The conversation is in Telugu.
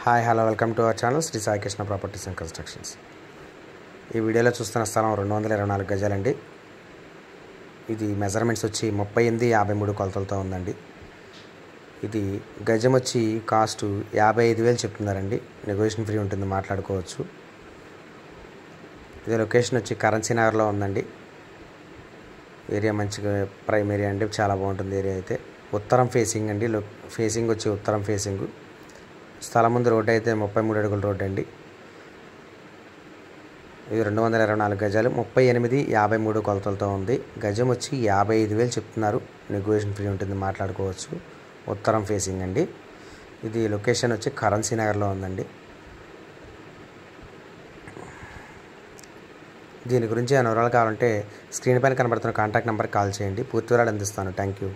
Hi hello welcome to our channel Sri Sai Krishna properties and constructions. ఈ వీడియోలో చూస్తున్న స్థలం 224 గజాలండి. ఇది మెజర్మెంట్స్ వచ్చి 38-53 కొలతలతో ఉందండి. ఇది గజం వచ్చి కాస్ట్ 55,000 చెప్తున్నారండి. నెగోషియేషన్ ఫ్రీ ఉంటుంది, మాట్లాడుకోవచ్చు. ఇది లొకేషన్ వచ్చి కరెన్సీ నగర్లో ఉందండి. ఏరియా మంచిగా ప్రైమ్ ఏరియా అండి, చాలా బాగుంటుంది ఏరియా. అయితే ఉత్తరం ఫేసింగ్ అండి, ఫేసింగ్ వచ్చి ఉత్తరం ఫేసింగ్. స్థలం ముందు రోడ్డు అయితే 33 అడుగుల రోడ్డు అండి. ఇది 224 గజాలు, 38-53 కొలతలతో ఉంది. గజం వచ్చి 55,000 చెప్తున్నారు. నెగోషియేషన్ ఫ్రీ ఉంటుంది, మాట్లాడుకోవచ్చు. ఉత్తరం ఫేసింగ్ అండి. ఇది లొకేషన్ వచ్చి కరెన్సీ నగర్లో ఉందండి. దీని గురించి వివరాలు కావాలంటే స్క్రీన్ పైన కనబడుతున్న కాంటాక్ట్ నెంబర్కి కాల్ చేయండి. పూర్తి వివరాలు అందిస్తాను. Thank you.